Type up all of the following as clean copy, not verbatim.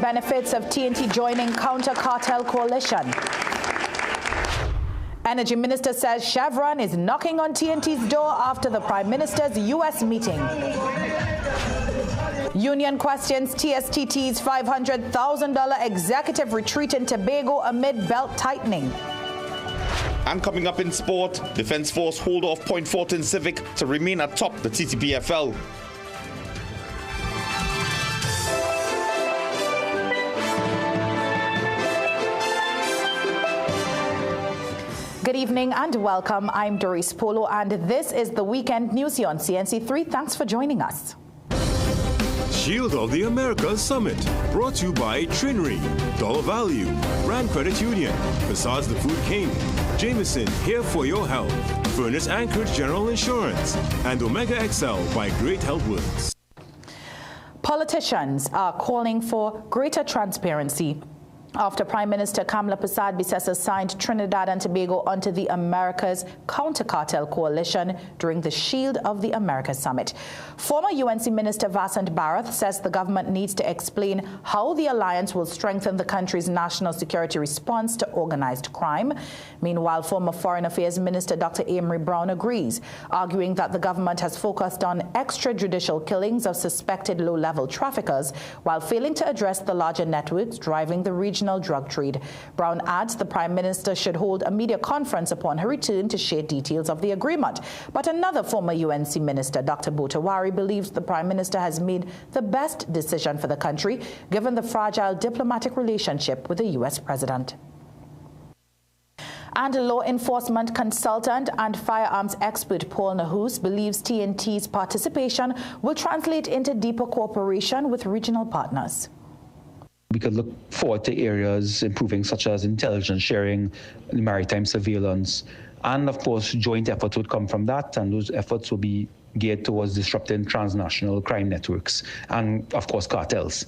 benefits of TNT joining counter-cartel coalition. Energy Minister says Chevron is knocking on TNT's door after the Prime Minister's U.S. meeting. Union questions TSTT's $500,000 executive retreat in Tobago amid belt tightening. And coming up in sport, Defence Force hold off Point Fortin Civic to remain atop the TTPFL. Good evening and welcome. I'm Doris Polo and this is the Weekend News here on CNC3. Thanks for joining us. Shield of the Americas Summit, brought to you by Trinry, Dollar Value, Brand Credit Union, Facades the Food King, Jameson, here for your health, Furnace Anchorage General Insurance, and Omega XL by Great Health Works. Politicians are calling for greater transparency after Prime Minister Kamala Persad-Bissessar signed Trinidad and Tobago onto the Americas Counter-Cartel Coalition during the Shield of the Americas Summit. Former UNC Minister Vasant Bharath says the government needs to explain how the alliance will strengthen the country's national security response to organized crime. Meanwhile, former Foreign Affairs Minister Dr. Amory Brown agrees, arguing that the government has focused on extrajudicial killings of suspected low-level traffickers while failing to address the larger networks driving the regional drug trade. Brown adds the Prime Minister should hold a media conference upon her return to share details of the agreement. But another former UNC Minister, Dr. Botawari, believes the Prime Minister has made the best decision for the country, given the fragile diplomatic relationship with the U.S. President. And law enforcement consultant and firearms expert Paul Nahus believes TNT's participation will translate into deeper cooperation with regional partners. We could look forward to areas improving such as intelligence sharing, maritime surveillance, and of course joint efforts would come from that, and those efforts will be geared towards disrupting transnational crime networks and of course cartels.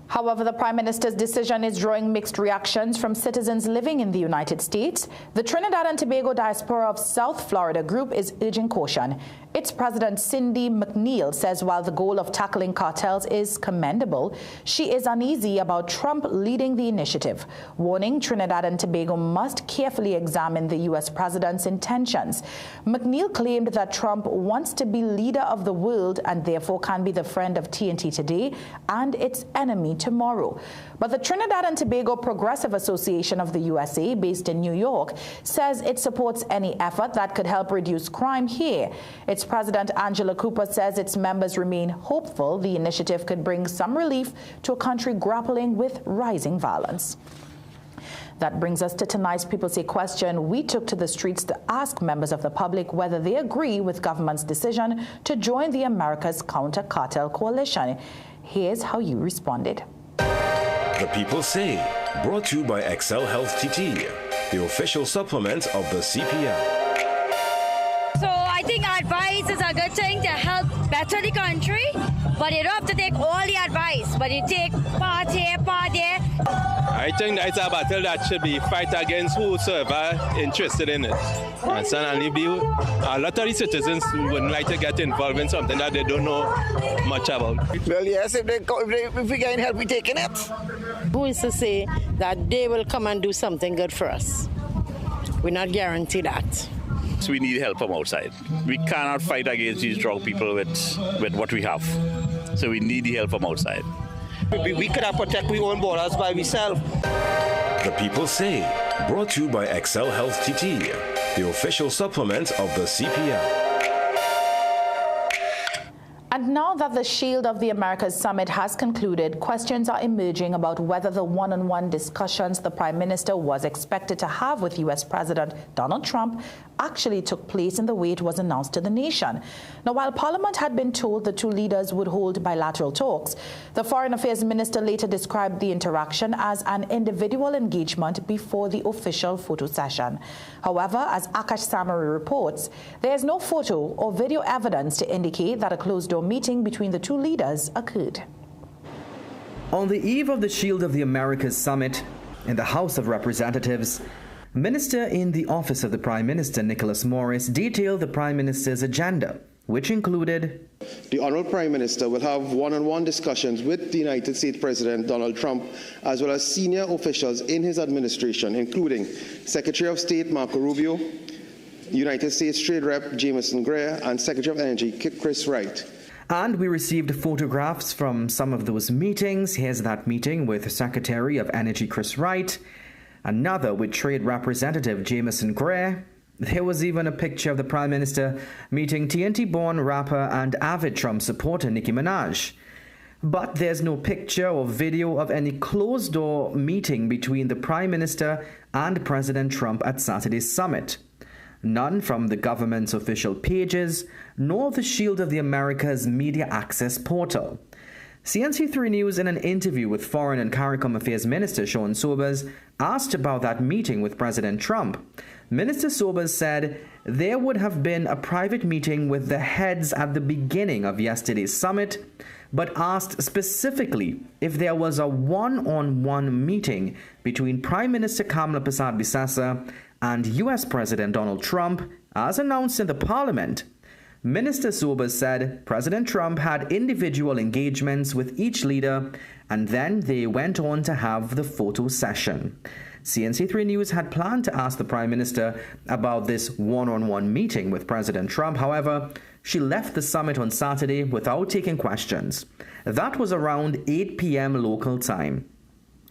However, the Prime Minister's decision is drawing mixed reactions from citizens living in the United States. The Trinidad and Tobago Diaspora of South Florida Group is urging caution. Its president, Cindy McNeil, says while the goal of tackling cartels is commendable, she is uneasy about Trump leading the initiative, warning Trinidad and Tobago must carefully examine the U.S. president's intentions. McNeil claimed that Trump wants to be leader of the world and therefore can be the friend of TNT today and its enemy tomorrow. But the Trinidad and Tobago Progressive Association of the USA, based in New York, says it supports any effort that could help reduce crime here. Its president, Angela Cooper, says its members remain hopeful the initiative could bring some relief to a country grappling with rising violence. That brings us to tonight's People Say question. We took to the streets to ask members of the public whether they agree with government's decision to join the America's Counter-Cartel Coalition. Here's how you responded. The People Say, brought to you by XL Health TT, the official supplement of the CPL. So I think advice is a good thing to help better the country, but you don't have to take all the advice, but you take part here, part there. I think it's a battle that should be fight against whosoever interested in it. And certainly a lot of the citizens wouldn't like to get involved in something that they don't know much about. Well, yes, if we get help, we're taking it. Who is to say that they will come and do something good for us? We're not guaranteed that. We need help from outside. We cannot fight against these drug people with what we have. So we need the help from outside. We cannot protect our own borders by ourselves. The People Say, brought to you by XL Health TT, the official supplement of the CPL. And now that the Shield of the Americas Summit has concluded, questions are emerging about whether the one-on-one discussions the Prime Minister was expected to have with U.S. President Donald Trump actually took place in the way it was announced to the nation. Now, while Parliament had been told the two leaders would hold bilateral talks, the Foreign Affairs Minister later described the interaction as an individual engagement before the official photo session. However, as Akash Samari reports, there is no photo or video evidence to indicate that a closed-door meeting between the two leaders occurred. On the eve of the Shield of the Americas Summit in the House of Representatives, Minister in the Office of the Prime Minister Nicholas Morris detailed the Prime Minister's agenda, which included: the Honourable Prime Minister will have one-on-one discussions with the United States President Donald Trump, as well as senior officials in his administration, including Secretary of State Marco Rubio, United States Trade Rep Jameson Greer, and Secretary of Energy Chris Wright. And we received photographs from some of those meetings. Here's that meeting with Secretary of Energy Chris Wright, another with Trade Representative Jameson Greer. There was even a picture of the Prime Minister meeting TNT-born rapper and avid Trump supporter Nicki Minaj. But there's no picture or video of any closed-door meeting between the Prime Minister and President Trump at Saturday's summit. None from the government's official pages, nor the Shield of the Americas media access portal. CNC3 News, in an interview with Foreign and CARICOM Affairs Minister Sean Sobers, asked about that meeting with President Trump. Minister Sobers said there would have been a private meeting with the heads at the beginning of yesterday's summit, but asked specifically if there was a one-on-one meeting between Prime Minister Kamala Persad-Bissessar and U.S. President Donald Trump, as announced in the Parliament. Minister Sobers said President Trump had individual engagements with each leader, and then they went on to have the photo session. CNC3 News had planned to ask the Prime Minister about this one-on-one meeting with President Trump. However, she left the summit on Saturday without taking questions. That was around 8 p.m. local time.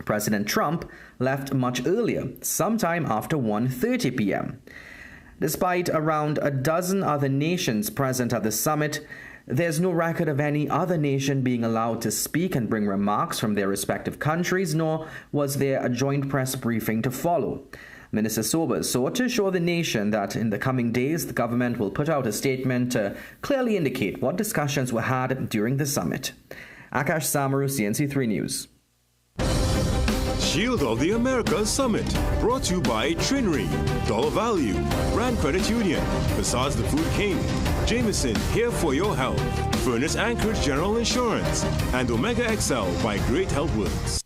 President Trump left much earlier, sometime after 1:30 p.m. Despite around a dozen other nations present at the summit, there's no record of any other nation being allowed to speak and bring remarks from their respective countries, nor was there a joint press briefing to follow. Minister Sobers sought to assure the nation that in the coming days the government will put out a statement to clearly indicate what discussions were had during the summit. Akash Samaru, CNC3 News. Shield of the Americas Summit, brought to you by Trinry, Dollar Value, Brand Credit Union, Besides the Food King, Jameson, here for your health, Furnace Anchorage General Insurance, and Omega XL by Great Health Works.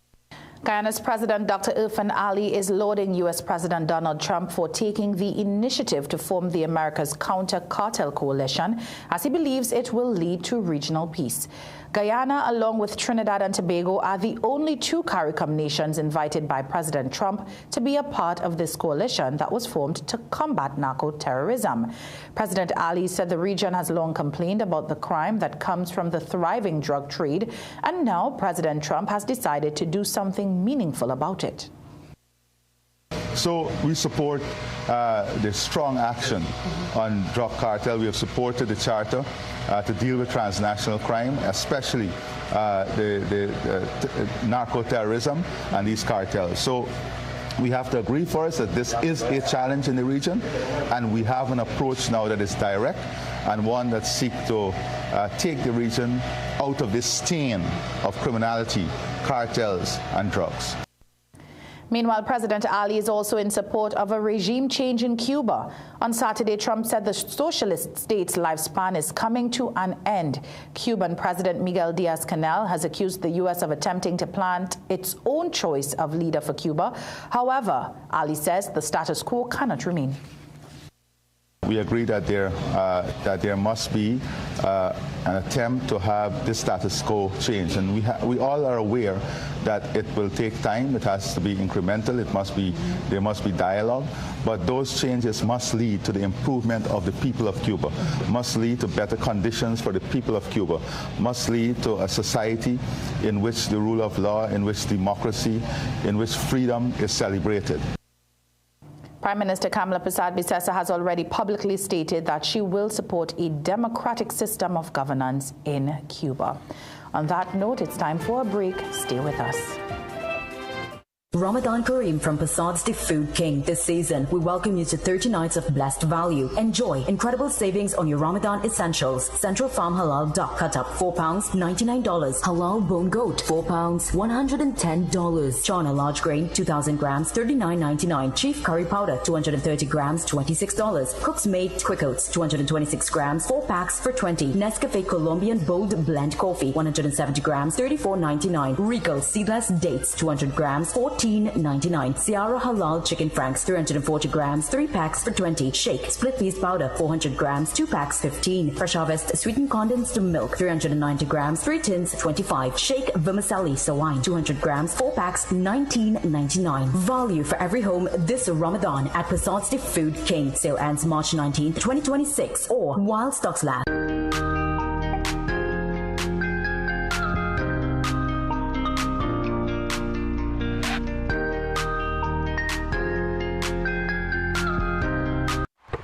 Guyana's President Dr. Irfan Ali is lauding U.S. President Donald Trump for taking the initiative to form the America's Counter-Cartel Coalition, as he believes it will lead to regional peace. Guyana, along with Trinidad and Tobago, are the only two CARICOM nations invited by President Trump to be a part of this coalition that was formed to combat narco-terrorism. President Ali said the region has long complained about the crime that comes from the thriving drug trade, and now President Trump has decided to do something meaningful about it. So we support the strong action on drug cartel. We have supported the charter to deal with transnational crime, especially the narco-terrorism and these cartels. So we have to agree first that this is a challenge in the region, and we have an approach now that is direct and one that seeks to take the region out of this stain of criminality, cartels, and drugs. Meanwhile, President Ali is also in support of a regime change in Cuba. On Saturday, Trump said the socialist state's lifespan is coming to an end. Cuban President Miguel Diaz-Canel has accused the U.S. of attempting to plant its own choice of leader for Cuba. However, Ali says the status quo cannot remain. We agree that there must be an attempt to have this status quo change, and we all are aware that it will take time. It has to be incremental. There must be dialogue, but those changes must lead to the improvement of the people of Cuba, must lead to better conditions for the people of Cuba, must lead to a society in which the rule of law, in which democracy, in which freedom is celebrated. Prime Minister Kamala Persad-Bissessar has already publicly stated that she will support a democratic system of governance in Cuba. On that note, it's time for a break. Stay with us. Ramadan Kareem from Passad's The Food King. This season, we welcome you to 30 nights of blessed value. Enjoy incredible savings on your Ramadan essentials. Central Farm Halal Duck Cut Up, £4, $99. Halal Bone Goat, £4, $110. Chana Large Grain, 2,000 grams, $39.99. Chief Curry Powder, 230 grams, $26. Cook's Made Quick Oats, 226 grams, 4 packs for $20. Nescafe Colombian Bold Blend Coffee, 170 grams, $34.99. Rico Seedless Dates, 200 grams, $14. $14.99. Sierra Halal chicken franks, 340 grams, 3 packs for $20. Shake split peas powder, 400 grams, 2 packs, $15. Fresh Harvest sweetened condensed milk, 390 grams, 3 tins, $25. Shake vermicelli wine, 200 grams, 4 packs, $19.99. Value for every home this Ramadan at Passad's The Food King. Sale ends March 19th, 2026, or while stocks last.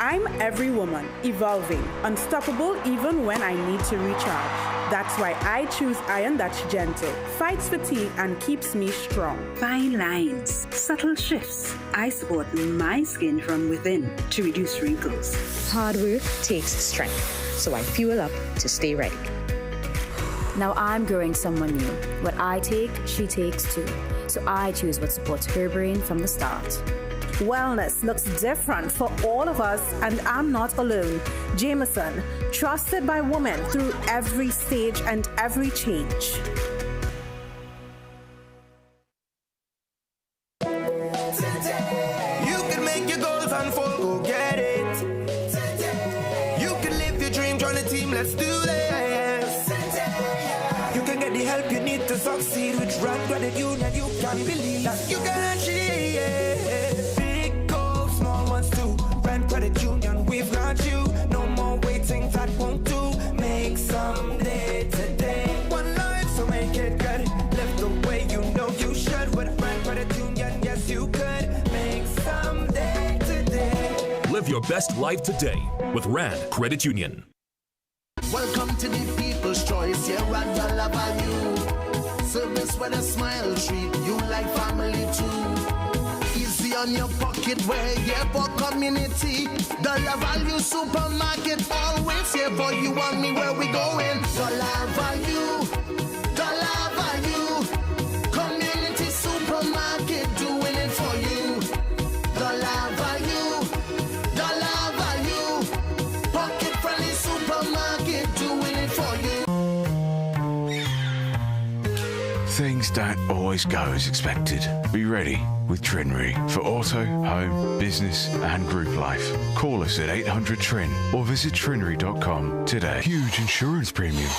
I'm every woman, evolving, unstoppable even when I need to recharge. That's why I choose iron that's gentle, fights fatigue, and keeps me strong. Fine lines, subtle shifts. I support my skin from within to reduce wrinkles. Hard work takes strength, so I fuel up to stay ready. Now I'm growing someone new. What I take, she takes too. So I choose what supports her brain from the start. Wellness looks different for all of us, and I'm not alone. Jameson, trusted by women through every stage and every change. You can make your goals unfold, go get it. You can live your dream, join the team, let's do this. You can get the help you need to succeed with Rand Credit Union. You can believe that you can achieve it. Big goals, small ones too. Rand Credit Union, we've got you. No more waiting, that won't do. Make someday today. One life, so make it good. Live the way you know you should. With Rand Credit Union, yes you could. Make someday today. Live your best life today with Rand Credit Union. Welcome to the People's Choice, here at Dollar Value. Service with a smile, treat you like family too. Easy on your pocket, where yeah for community. Dollar Value Supermarket, always here for you and me, where we going. Dollar Value, Dollar Value. Community Supermarket, doing it for you. Dollar Value, Dollar Value. Pocket friendly supermarket, doing it for you. Things don't always go as expected. Be ready with Tertiary for auto, home, business and group life. Call us at 800 TRIN or visit Tertiary.com today. Huge insurance premium.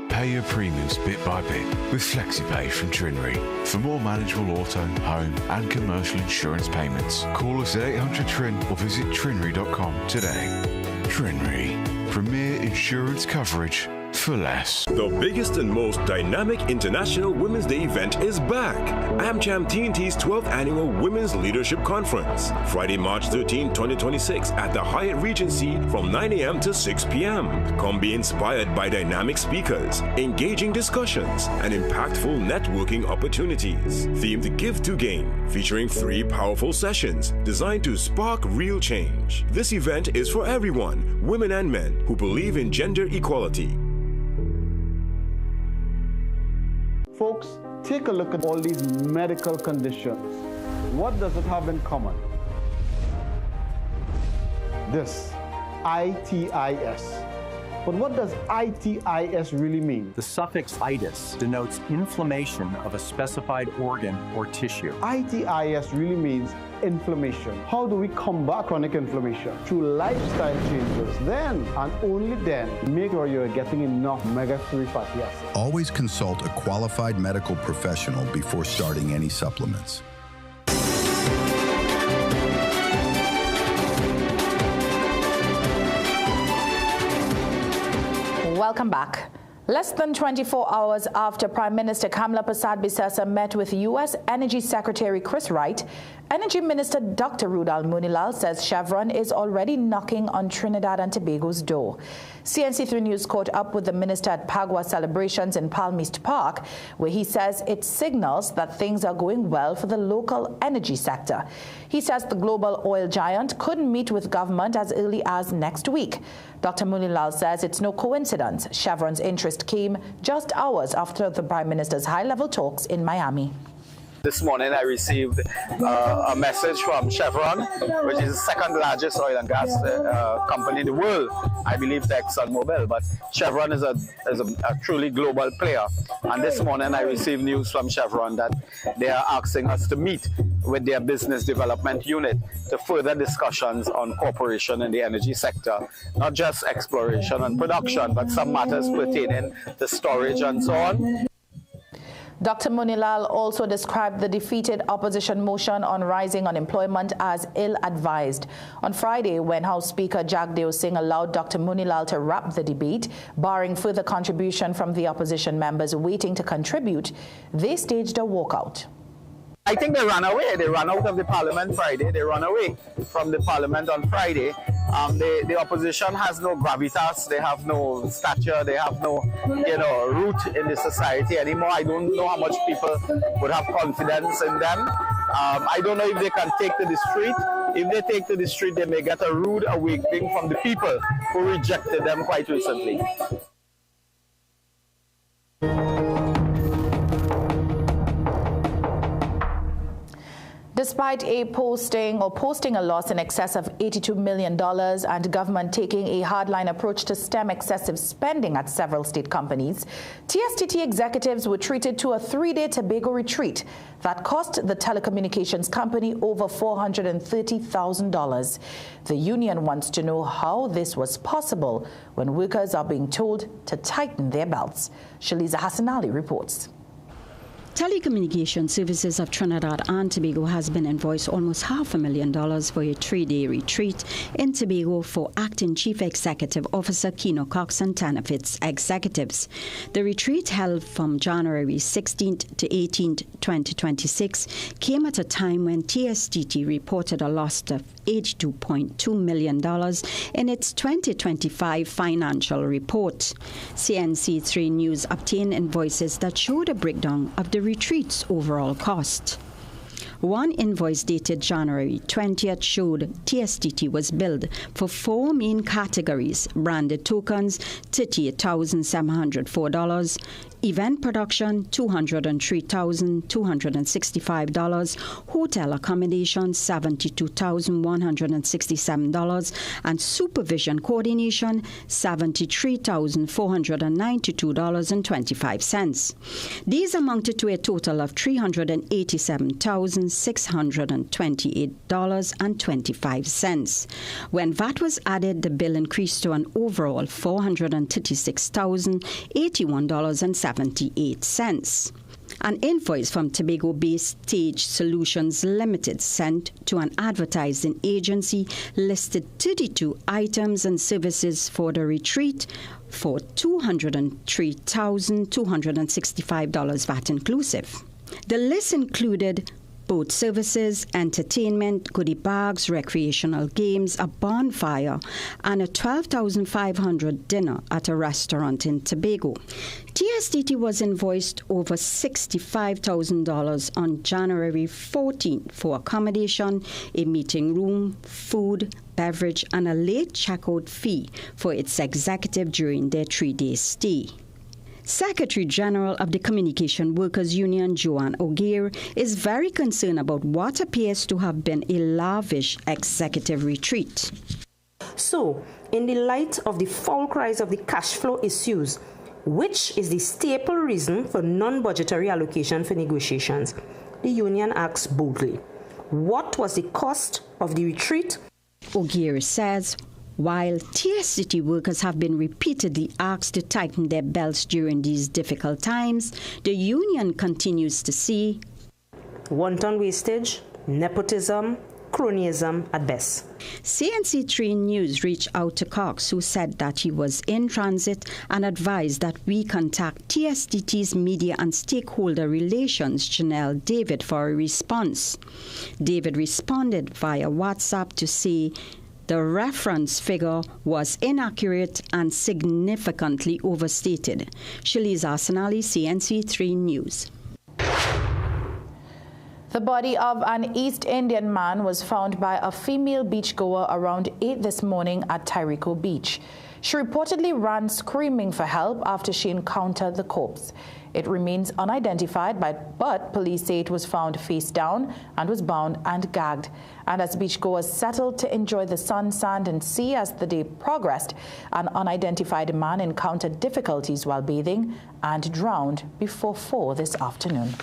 Pay your premiums bit by bit with FlexiPay from Tertiary. For more manageable auto, home and commercial insurance payments, call us at 800 TRIN or visit Tertiary.com today. Tertiary, premier insurance coverage for less. The biggest and most dynamic International Women's Day event is back. AmCham TNT's 12th Annual Women's Leadership Conference. Friday, March 13, 2026 at the Hyatt Regency from 9 a.m. to 6 p.m. Come be inspired by dynamic speakers, engaging discussions, and impactful networking opportunities. Themed Give to Gain, featuring 3 powerful sessions designed to spark real change. This event is for everyone, women and men, who believe in gender equality. Folks, take a look at all these medical conditions. What does it have in common? This, ITIS. But what does ITIS really mean? The suffix itis denotes inflammation of a specified organ or tissue. ITIS really means inflammation. How do we combat chronic inflammation? Through lifestyle changes. Then, and only then, make sure you're getting enough omega-3 fatty acids. Always consult a qualified medical professional before starting any supplements. Welcome back. Less than 24 hours after Prime Minister Kamala Persad-Bissessar met with U.S. Energy Secretary Chris Wright, Energy Minister Dr. Rudal Munilal says Chevron is already knocking on Trinidad and Tobago's door. CNC3 News caught up with the minister at Pagua celebrations in Palm East Park, where he says it signals that things are going well for the local energy sector. He says the global oil giant could meet with government as early as next week. Dr. Munilal says it's no coincidence Chevron's interest came just hours after the Prime Minister's high-level talks in Miami. This morning I received a message from Chevron, which is the second largest oil and gas company in the world. I believe the ExxonMobil, but Chevron is a truly global player. And this morning I received news from Chevron that they are asking us to meet with their business development unit to further discussions on cooperation in the energy sector, not just exploration and production, but some matters pertaining to storage and so on. Dr. Munilal also described the defeated opposition motion on rising unemployment as ill-advised. On Friday, when House Speaker Jagdeo Singh allowed Dr. Munilal to wrap the debate, barring further contribution from the opposition members waiting to contribute, they staged a walkout. I think they ran away. They ran out of the parliament Friday. They ran away from the parliament on Friday. The opposition has no gravitas. They have no stature. They have no, root in the society anymore. I don't know how much people would have confidence in them. I don't know if they can take to the street. If they take to the street, they may get a rude awakening from the people who rejected them quite recently. Despite posting a loss in excess of $82 million and government taking a hardline approach to stem excessive spending at several state companies, TSTT executives were treated to a 3-day Tobago retreat that cost the telecommunications company over $430,000. The union wants to know how this was possible when workers are being told to tighten their belts. Shaliza Hassanali reports. Telecommunication Services of Trinidad and Tobago has been invoiced almost $500,000 for a 3-day retreat in Tobago for Acting Chief Executive Officer Keno Cox and 10 of its executives. The retreat, held from January 16th to 18th, 2026, came at a time when TSTT reported a loss of $82.2 million in its 2025 financial report. CNC3 News obtained invoices that showed a breakdown of the retreat's overall cost. One invoice dated January 20th showed TSTT was billed for 4 main categories: branded tokens, $38,704, event production, $203,265, hotel accommodation, $72,167, and supervision coordination, $73,492.25. These amounted to a total of $387,628.25. When VAT was added, the bill increased to an overall $436,081.78. An invoice from Tobago-based Stage Solutions Limited sent to an advertising agency listed 32 items and services for the retreat for $203,265 VAT inclusive. The list included boat services, entertainment, goodie bags, recreational games, a bonfire, and a $12,500 dinner at a restaurant in Tobago. TSTT was invoiced over $65,000 on January 14th for accommodation, a meeting room, food, beverage, and a late checkout fee for its executive during their 3-day stay. Secretary General of the Communication Workers Union, Joanne O'Gear, is very concerned about what appears to have been a lavish executive retreat. So, in the light of the foul cries of the cash flow issues, which is the staple reason for non-budgetary allocation for negotiations, the union asks boldly, what was the cost of the retreat? O'Gear says, while TSTT workers have been repeatedly asked to tighten their belts during these difficult times, the union continues to see wanton wastage, nepotism, cronyism at best. CNC3 News reached out to Cox, who said that he was in transit and advised that we contact TSTT's Media and Stakeholder Relations Janelle David for a response. David responded via WhatsApp to say the reference figure was inaccurate and significantly overstated. Shaliza Hassanali, CNC3 News. The body of an East Indian man was found by a female beachgoer around 8 this morning at Tyrico Beach. She reportedly ran screaming for help after she encountered the corpse. It remains unidentified, but police say it was found face down and was bound and gagged. And as beachgoers settled to enjoy the sun, sand and sea as the day progressed, an unidentified man encountered difficulties while bathing and drowned before 4 this afternoon.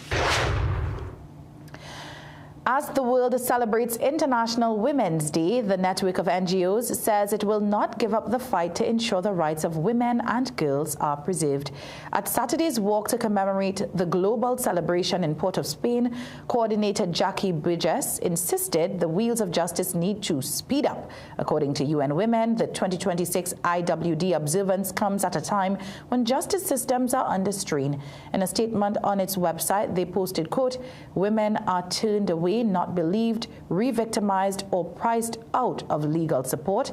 As the world celebrates International Women's Day, the network of NGOs says it will not give up the fight to ensure the rights of women and girls are preserved. At Saturday's walk to commemorate the global celebration in Port of Spain, coordinator Jackie Bridges insisted the wheels of justice need to speed up. According to UN Women, the 2026 IWD observance comes at a time when justice systems are under strain. In a statement on its website, they posted, quote, "Women are turned away, not believed, re-victimized or priced out of legal support.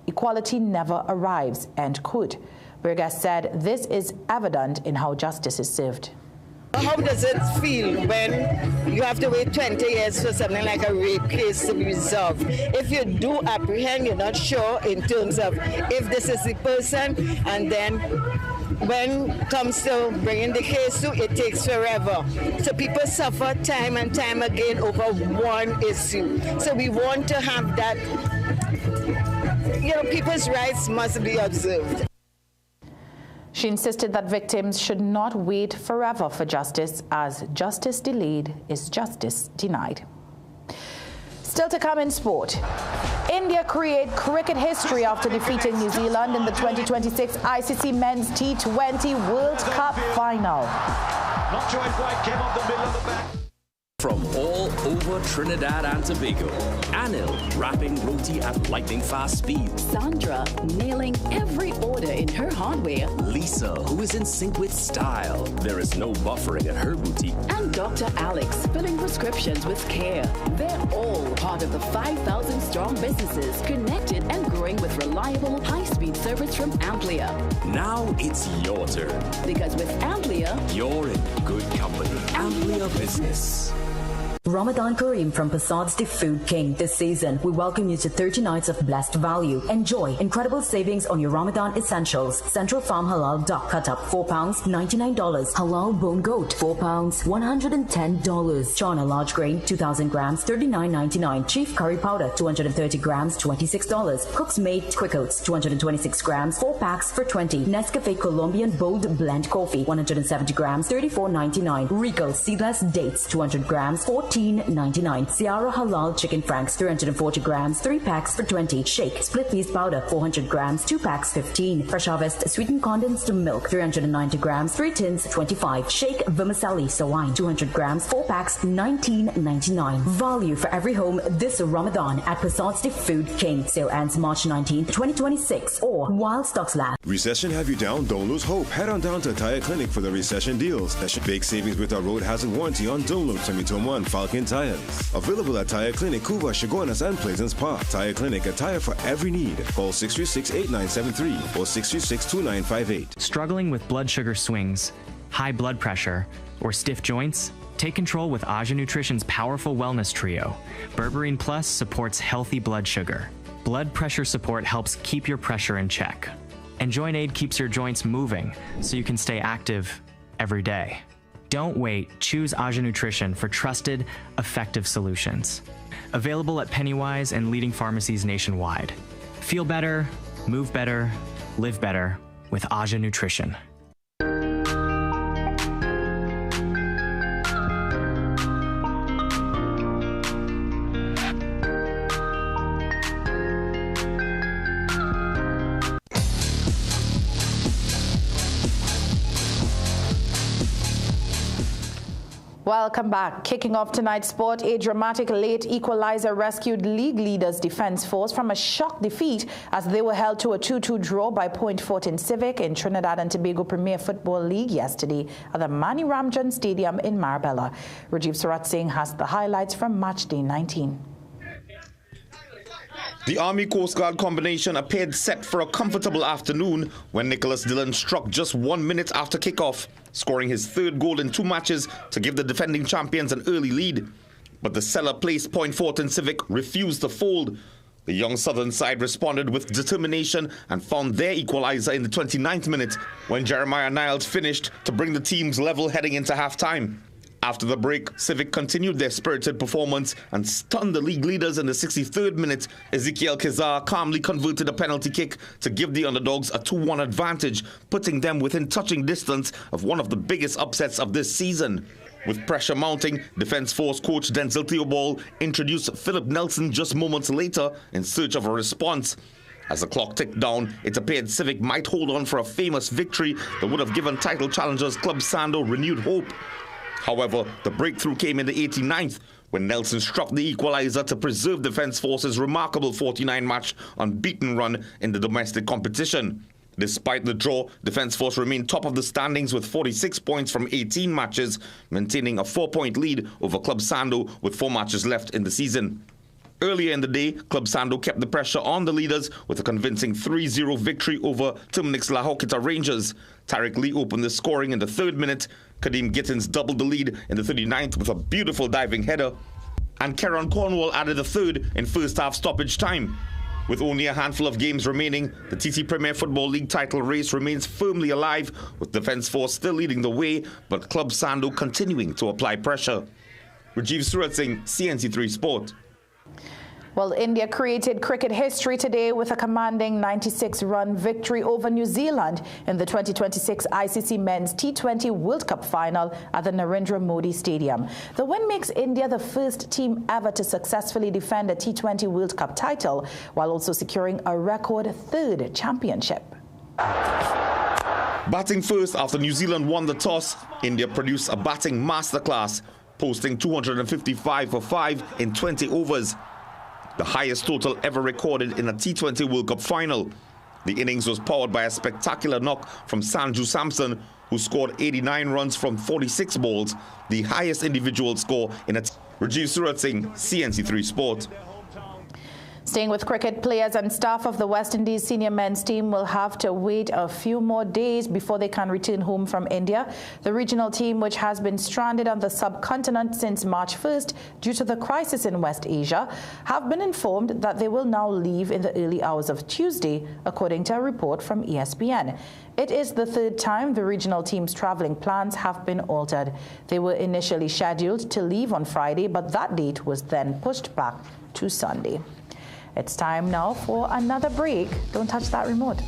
Equality never arrives," end quote. Burgess said this is evident in how justice is served. How does it feel when you have to wait 20 years for something like a rape case to be resolved? If you do apprehend, you're not sure in terms of if this is the person, and then when it comes to bringing the case to, it takes forever. So people suffer time and time again over one issue. So we want to have that, people's rights must be observed. She insisted that victims should not wait forever for justice, as justice delayed is justice denied. Still to come in sport. India create cricket history after defeating New Zealand in the 2026 ICC Men's T20 World Cup final. Not joined White came off the middle of the bat. From all over Trinidad and Tobago, Anil wrapping roti at lightning fast speed. Sandra nailing every order in her hardware. Lisa, who is in sync with style. There is no buffering at her boutique. And Dr. Alex filling prescriptions with care. They're all part of the 5,000 strong businesses connected and growing with reliable, high-speed service from Amplia. Now it's your turn. Because with Amplia, you're in good company. Amplia Business. Ramadan Kareem from Passad's The Food King. This season, we welcome you to 30 nights of blessed value. Enjoy incredible savings on your Ramadan essentials. Central Farm Halal Duck Cut Up, £4, $99. Halal Bone Goat, £4, $110. Chana Large Grain, 2,000 grams, $39.99. Chief Curry Powder, 230 grams, $26. Cook's Made Quick Oats, 226 grams, 4 packs for $20. Nescafe Colombian Bold Blend Coffee, 170 grams, $34.99. Regal Seedless Dates, 200 grams, $14.99. Ciara Halal Chicken Franks, 340 grams, 3 packs for $20. Shake Split Yeast Powder, 400 grams, 2 packs $15. Fresh Harvest Sweetened Condensed Milk, 390 grams, 3 tins $25. Shake Vermicelli Sawine, 200 grams, 4 packs $19.99. Value for every home this Ramadan at Passad's The Food King. Sale ends March 19th, 2026 or while stocks last. Recession have you down? Don't lose hope. Head on down to Tire Clinic for the recession deals. Big savings with our road hazard warranty on Download 2021 Falcon tires. Available at Tire Clinic, Cuba, Chaguanas, and Pleasance Park. Tire Clinic, a tire for every need. Call 636-8973 or 636-2958. Struggling with blood sugar swings, high blood pressure, or stiff joints? Take control with Aja Nutrition's powerful wellness trio. Berberine Plus supports healthy blood sugar. Blood pressure support helps keep your pressure in check. And Joint Aid keeps your joints moving so you can stay active every day. Don't wait. Choose Aja Nutrition for trusted, effective solutions. Available at Pennywise and leading pharmacies nationwide. Feel better, move better, live better with Aja Nutrition. Welcome back. Kicking off tonight's sport, a dramatic late equalizer rescued league leaders Defence Force from a shock defeat as they were held to a 2-2 draw by Point Fortin Civic in Trinidad and Tobago Premier Football League yesterday at the Mani Ramjan Stadium in Marbella. Rajiv Surat Singh has the highlights from match day 19. The Army Coast Guard combination appeared set for a comfortable afternoon when Nicholas Dillon struck just 1 minute after kickoff, scoring his third goal in 2 matches to give the defending champions an early lead. But the cellar-placed Point Fortin Civic refused to fold. The young Southern side responded with determination and found their equalizer in the 29th minute when Jeremiah Niles finished to bring the teams level heading into halftime. After the break, Civic continued their spirited performance and stunned the league leaders in the 63rd minute. Ezekiel Kizar calmly converted a penalty kick to give the underdogs a 2-1 advantage, putting them within touching distance of one of the biggest upsets of this season. With pressure mounting, Defence Force coach Denzel Theobald introduced Philip Nelson just moments later in search of a response. As the clock ticked down, it appeared Civic might hold on for a famous victory that would have given title challengers Club Sando renewed hope. However, the breakthrough came in the 89th when Nelson struck the equalizer to preserve Defence Force's remarkable 49-match unbeaten run in the domestic competition. Despite the draw, Defence Force remained top of the standings with 46 points from 18 matches, maintaining a 4-point lead over Club Sando with 4 matches left in the season. Earlier in the day, Club Sando kept the pressure on the leaders with a convincing 3-0 victory over Terminix La Hoquita Rangers. Tariq Lee opened the scoring in the 3rd minute. Kadeem Gittins doubled the lead in the 39th with a beautiful diving header. And Keron Cornwall added a 3rd in first-half stoppage time. With only a handful of games remaining, the TT Premier Football League title race remains firmly alive, with Defence Force still leading the way, but Club Sando continuing to apply pressure. Rajiv Surat Singh, CNC3 Sport. Well, India created cricket history today with a commanding 96-run victory over New Zealand in the 2026 ICC Men's T20 World Cup final at the Narendra Modi Stadium. The win makes India the first team ever to successfully defend a T20 World Cup title, while also securing a record 3rd championship. Batting first after New Zealand won the toss, India produced a batting masterclass, posting 255 for 5 in 20 overs. The highest total ever recorded in a T20 World Cup final. The innings was powered by a spectacular knock from Sanju Samson, who scored 89 runs from 46 balls, the highest individual score in a Rajiv Surat Singh, CNC3 Sport. Staying with cricket, players and staff of the West Indies senior men's team will have to wait a few more days before they can return home from India. The regional team, which has been stranded on the subcontinent since March 1st due to the crisis in West Asia, have been informed that they will now leave in the early hours of Tuesday, according to a report from ESPN. It is the 3rd time the regional team's traveling plans have been altered. They were initially scheduled to leave on Friday, but that date was then pushed back to Sunday. It's time now for another break. Don't touch that remote.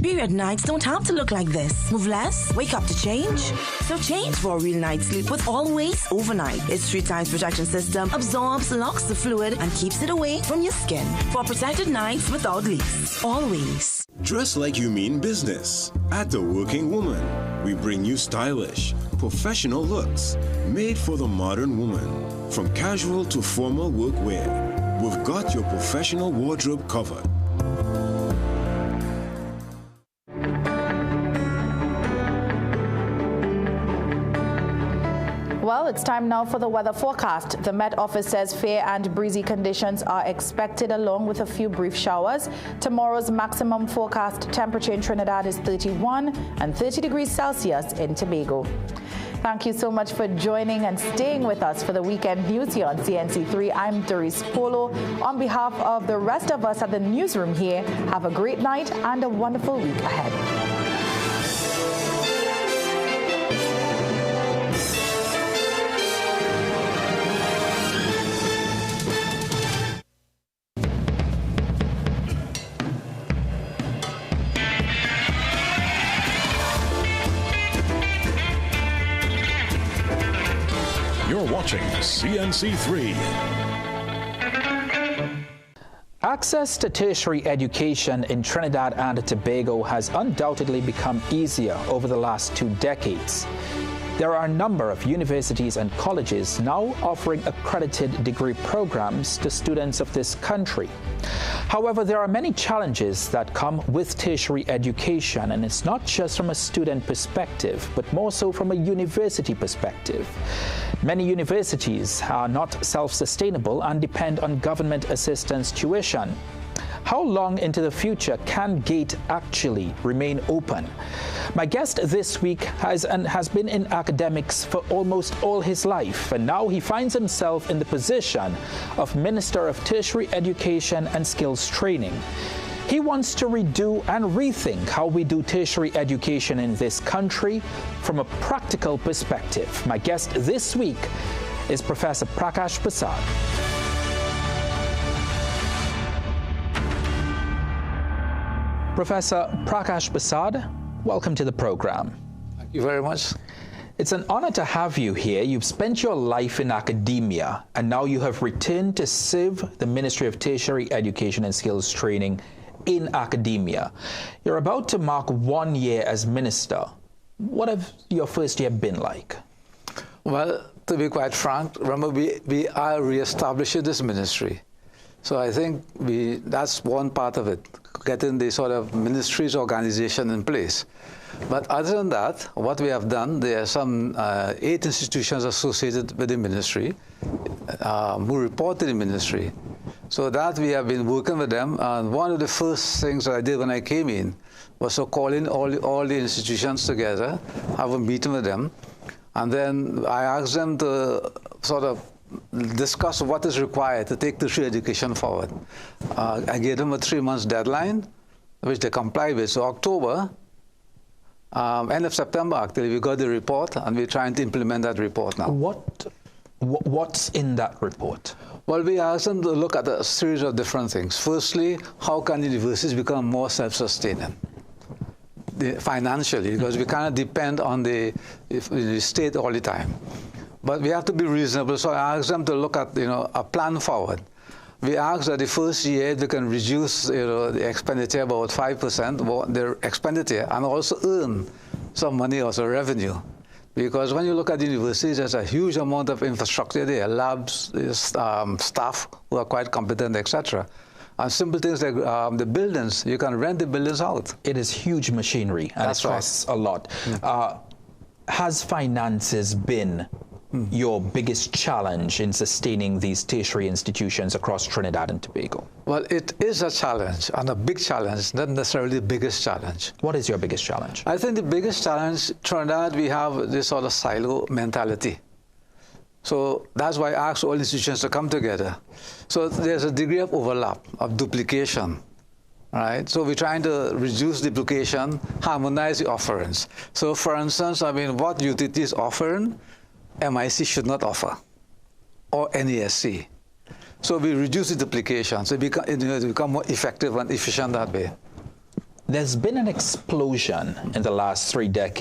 Period nights don't have to look like this. Move less, wake up to change. So change for a real night's sleep with Always Overnight. Its 3 times protection system absorbs, locks the fluid, and keeps it away from your skin. For protected nights without leaks. Always. Dress like you mean business. At The Working Woman, we bring you stylish, professional looks made for the modern woman. From casual to formal workwear, we've got your professional wardrobe covered. Well, it's time now for the weather forecast. The Met Office says fair and breezy conditions are expected along with a few brief showers. Tomorrow's maximum forecast temperature in Trinidad is 31 and 30 degrees Celsius in Tobago. Thank you so much for joining and staying with us for the weekend news here on CNC3. I'm Doris Polo. On behalf of the rest of us at the newsroom here, have a great night and a wonderful week ahead. You're watching CNC3. Access to tertiary education in Trinidad and Tobago has undoubtedly become easier over the last 2 decades. There are a number of universities and colleges now offering accredited degree programs to students of this country. However, there are many challenges that come with tertiary education, and it's not just from a student perspective, but more so from a university perspective. Many universities are not self-sustainable and depend on government assistance tuition. How long into the future can GATE actually remain open? My guest this week has been in academics for almost all his life, and now he finds himself in the position of Minister of Tertiary Education and Skills Training. He wants to redo and rethink how we do tertiary education in this country from a practical perspective. My guest this week is Professor Prakash Prasad. Professor Prakash Prasad, welcome to the program. Thank you very much. It's an honor to have you here. You've spent your life in academia, and now you have returned to serve the Ministry of Tertiary Education and Skills Training in academia. You're about to mark 1 year as minister. What have your first year been like? Well, to be quite frank, remember we are re-establishing this ministry. So I think that's one part of it, getting the sort of ministry's organization in place. But other than that, what we have done, there are some 8 institutions associated with the ministry who report to the ministry. So that we have been working with them, and one of the first things that I did when I came in was to call in all the institutions together, have a meeting with them, and then I asked them to sort of discuss what is required to take tertiary education forward. I gave them a 3-month deadline, which they complied with. So October, end of September actually, we got the report, and we're trying to implement that report now. What's in that report? Well, we asked them to look at a series of different things. Firstly, how can universities become more self-sustaining financially, because we cannot depend on the state all the time. But we have to be reasonable, so I asked them to look at a plan forward. We asked that the first year they can reduce the expenditure about 5%, their expenditure, and also earn some money, also revenue. Because when you look at universities, there's a huge amount of infrastructure there, labs, staff who are quite competent, etc. And simple things like the buildings, you can rent the buildings out. It is huge machinery, and it costs a lot. Has finances been your biggest challenge in sustaining these tertiary institutions across Trinidad and Tobago? Well, it is a challenge, and a big challenge, not necessarily the biggest challenge. What is your biggest challenge? I think the biggest challenge, Trinidad, we have this sort of silo mentality. So that's why I asked all institutions to come together. So there's a degree of overlap, of duplication, right? So we're trying to reduce duplication, harmonize the offerings. So for instance, what UTT is offering, MIC should not offer, or NESC. So we reduce the duplication, so it become more effective and efficient that way. There's been an explosion in the last 3 decades